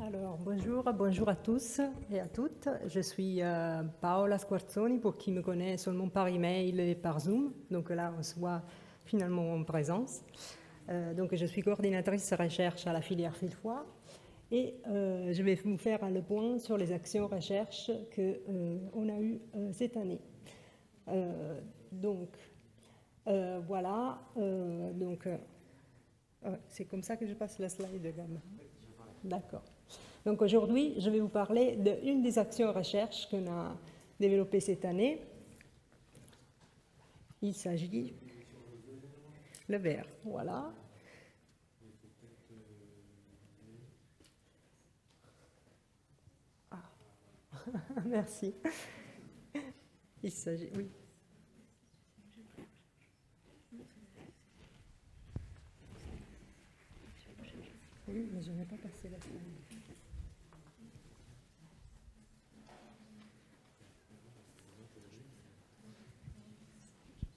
Alors, bonjour à tous et à toutes. Je suis Paola Squarzoni, pour qui me connaît seulement par email et par Zoom. Donc là, on se voit finalement en présence. Donc, je suis coordinatrice recherche à la filière Filfois et je vais vous faire le point sur les actions recherche qu'on a eues cette année. Voilà. C'est comme ça que je passe la slide, Gamme. D'accord. Donc aujourd'hui, je vais vous parler d'une des actions recherche qu'on a développées cette année. Il s'agit le vert, voilà. Ah. Merci. Il s'agit, oui. Oui, mais je n'ai pas passé la slide.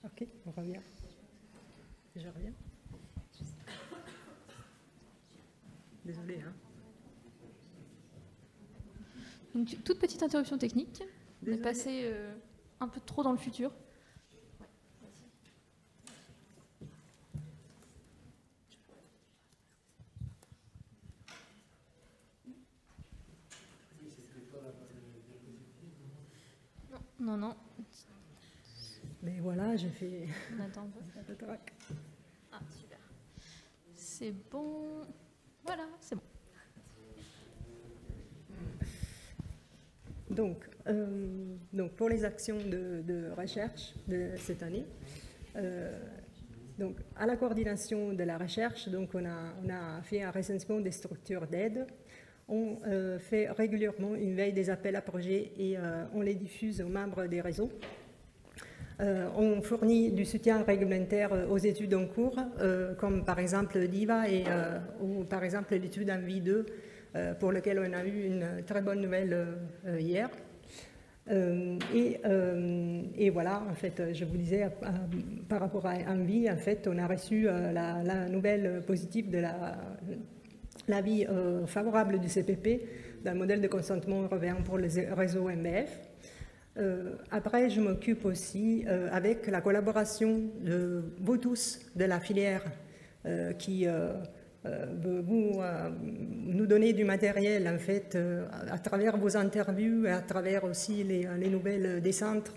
Ok, on revient. Je reviens. Désolée, hein. Une toute petite interruption technique. On est passé un peu trop dans le futur. Non. Mais voilà, je fais... On attend un peu. Ah, super. C'est bon. Voilà, c'est bon. Donc pour les actions de recherche de cette année, donc à la coordination de la recherche, donc on a fait un recensement des structures d'aide. On fait régulièrement une veille des appels à projets et on les diffuse aux membres des réseaux. On fournit du soutien réglementaire aux études en cours, comme par exemple DIVA ou par exemple l'étude Envie 2, pour laquelle on a eu une très bonne nouvelle hier. Et voilà, en fait, je vous disais, par rapport à Envie, en fait, on a reçu la nouvelle positive de l'avis favorable du CPP d'un modèle de consentement européen pour le réseau MBF. Après, je m'occupe aussi, avec la collaboration de vous tous de la filière qui nous donner du matériel, en fait, à travers vos interviews et à travers aussi les nouvelles des centres,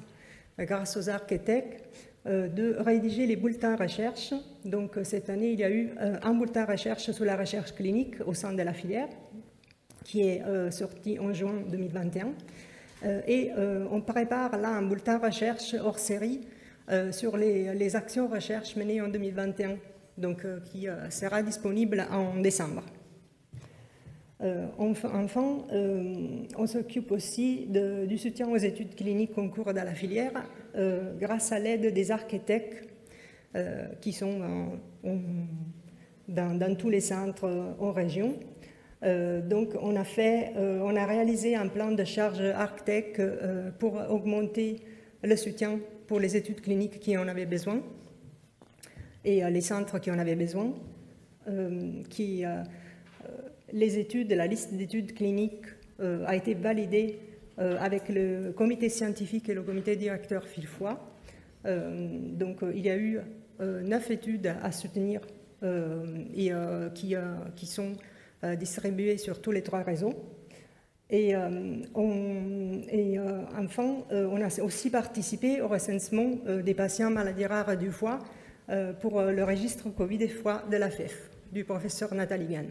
grâce aux architectes, de rédiger les bulletins recherche. Donc, cette année, il y a eu un bulletin recherche sur la recherche clinique au sein de la filière, qui est sorti en juin 2021. Et on prépare là un bulletin recherche hors série sur les actions recherche menées en 2021, donc qui sera disponible en décembre. Enfin, on s'occupe aussi du soutien aux études cliniques en cours dans la filière grâce à l'aide des architectes qui sont dans tous les centres en région. Donc, on a réalisé un plan de charge ArcTech pour augmenter le soutien pour les études cliniques qui en avaient besoin et les centres qui en avaient besoin. Les études, la liste d'études cliniques a été validée avec le comité scientifique et le comité directeur Filfois. Donc, il y a eu 9 études à soutenir et qui sont distribués sur tous les 3 réseaux. Et enfin, on a aussi participé au recensement des patients maladies rares du foie pour le registre Covid et foie de la FEF, du professeur Nathalie Gann.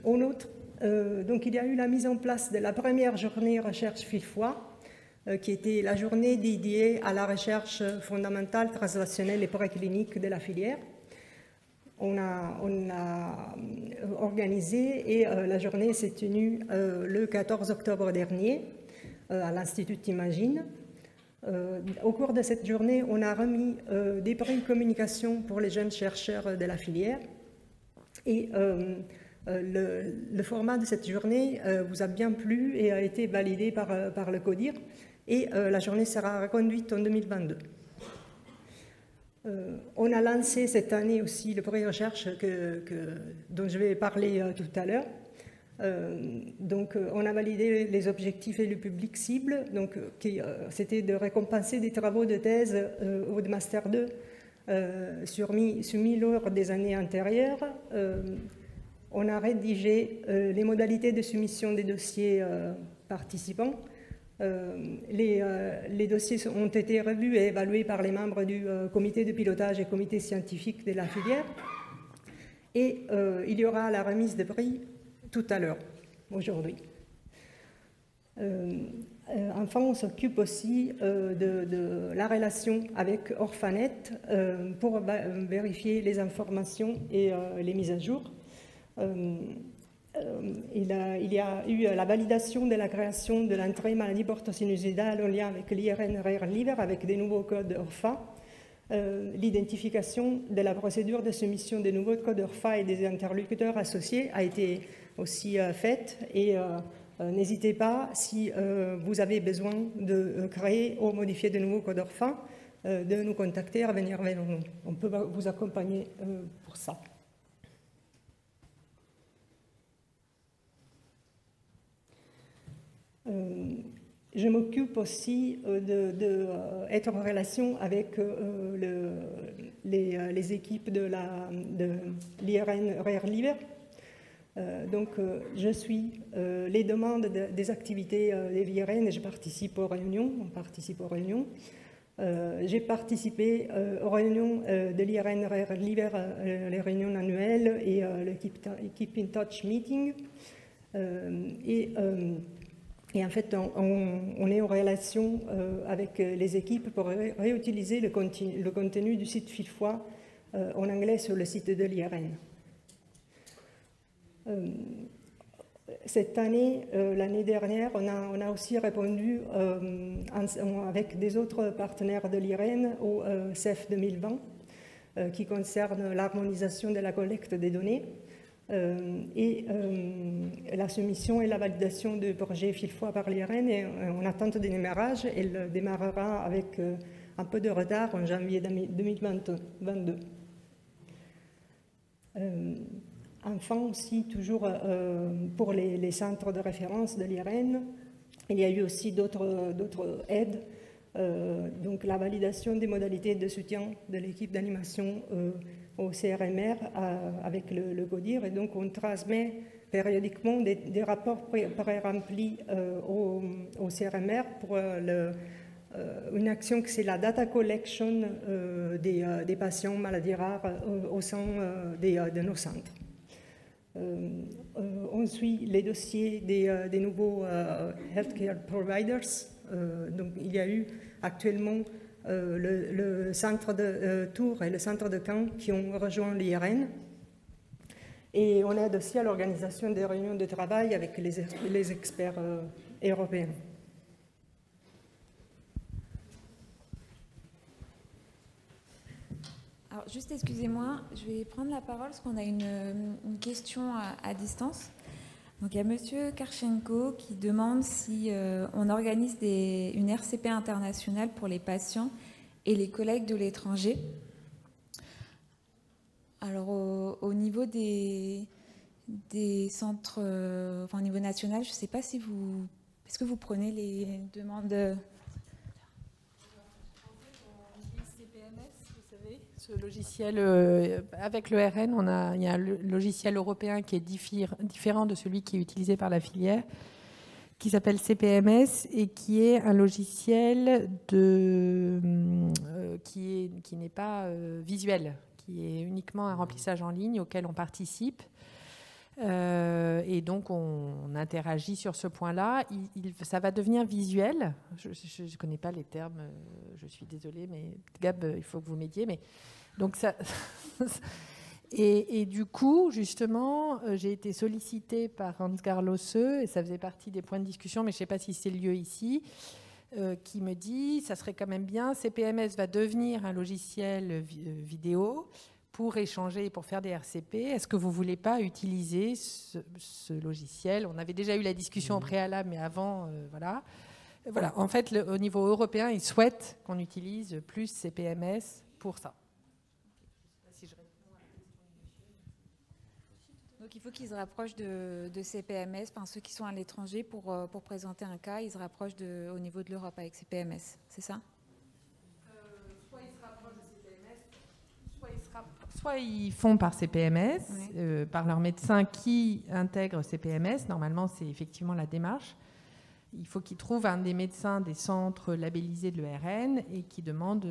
En outre, donc il y a eu la mise en place de la première journée recherche Filfois, qui était la journée dédiée à la recherche fondamentale, translationnelle et préclinique de la filière. On a organisé et la journée s'est tenue le 14 octobre dernier à l'Institut Imagine. Au cours de cette journée, on a remis des prix de communication pour les jeunes chercheurs de la filière. Et le format de cette journée vous a bien plu et a été validé par le CODIR. Et la journée sera reconduite en 2022. On a lancé cette année aussi le prix recherche dont je vais parler tout à l'heure. Donc, on a validé les objectifs et le public cible. Donc, c'était de récompenser des travaux de thèse ou de Master 2 soumis lors des années antérieures. On a rédigé les modalités de soumission des dossiers participants. Les dossiers ont été revus et évalués par les membres du comité de pilotage et comité scientifique de la filière. Et il y aura la remise de prix tout à l'heure, aujourd'hui. Enfin, on s'occupe aussi de la relation avec Orphanet pour vérifier les informations et les mises à jour. Il y a eu la validation de la création de l'entrée maladie portosinusoïdale en lien avec l'IRN Rare Liver avec des nouveaux codes ORFA. L'identification de la procédure de soumission des nouveaux codes ORFA et des interlocuteurs associés a été aussi faite et n'hésitez pas, si vous avez besoin de créer ou modifier de nouveaux codes ORFA, de nous contacter, à venir vers nous. On peut vous accompagner pour ça. Je m'occupe aussi d'être en relation avec les équipes de l'IRN Rare Liver. Donc, je suis les demandes des activités de l'IRN et je participe aux réunions. On participe aux réunions. J'ai participé aux réunions de l'IRN Rare Liver, les réunions annuelles et le Keep in Touch Meeting. Et en fait, on est en relation avec les équipes pour réutiliser le contenu du site Filfoy en anglais sur le site de l'IRN. Cette année, l'année dernière, on a aussi répondu avec des autres partenaires de l'IRN au CEF 2020 qui concerne l'harmonisation de la collecte des données. Et la soumission et la validation du projet Filfoy par l'IRN est en attente de démarrage. Elle démarrera avec un peu de retard en janvier 2022. Enfin aussi, toujours pour les centres de référence de l'IRN, il y a eu aussi d'autres aides. Donc la validation des modalités de soutien de l'équipe d'animation au CRMR avec le CODIR, et donc on transmet périodiquement des rapports pré-remplis au CRMR pour une action que c'est la data collection des patients maladies rares au sein de nos centres. On suit les dossiers des nouveaux healthcare providers. Donc il y a eu actuellement le centre de Tours et le centre de Caen qui ont rejoint l'IRN. Et on aide aussi à l'organisation des réunions de travail avec les experts européens. Alors, juste excusez-moi, je vais prendre la parole parce qu'on a une question à distance. Donc, il y a Monsieur Karchenko qui demande si on organise une RCP internationale pour les patients et les collègues de l'étranger. Alors, au niveau des centres, enfin au niveau national, je ne sais pas si vous... Est-ce que vous prenez les demandes Ce logiciel, avec le RN, il y a un logiciel européen qui est différent de celui qui est utilisé par la filière, qui s'appelle CPMS et qui est un logiciel qui n'est pas visuel, qui est uniquement un remplissage en ligne auquel on participe. Et donc, on interagit sur ce point-là. Ça va devenir visuel. Je ne connais pas les termes, je suis désolée, mais Gab, il faut que vous m'aidiez. Mais donc ça, et du coup, justement, j'ai été sollicitée par Ansgar Losse, et ça faisait partie des points de discussion, mais je ne sais pas si c'est lieu ici, qui me dit, ça serait quand même bien, CPMS va devenir un logiciel vidéo pour échanger et pour faire des RCP. Est-ce que vous ne voulez pas utiliser ce logiciel ? On avait déjà eu la discussion au préalable, mais avant, voilà. Voilà. En fait, au niveau européen, ils souhaitent qu'on utilise plus CPMS pour ça. Donc il faut qu'ils se rapprochent de CPMS, enfin ceux qui sont à l'étranger pour présenter un cas, ils se rapprochent au niveau de l'Europe avec CPMS, c'est ça? Soit ils se rapprochent de CPMS, soit ils font par CPMS, Oui. par leur médecin qui intègre CPMS. Normalement, c'est effectivement la démarche. Il faut qu'ils trouvent un des médecins des centres labellisés de l'ERN et qui demande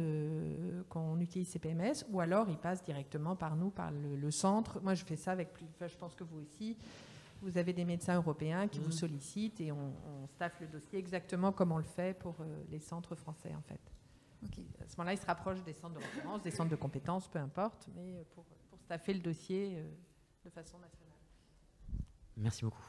qu'on utilise CPMS, ou alors ils passent directement par nous, par le centre. Moi, je fais ça avec je pense que vous aussi. Vous avez des médecins européens qui vous sollicitent et on staffe le dossier exactement comme on le fait pour les centres français, en fait. Okay. À ce moment-là, ils se rapprochent des centres de référence, des centres de compétences, peu importe, mais pour staffer le dossier de façon nationale. Merci beaucoup.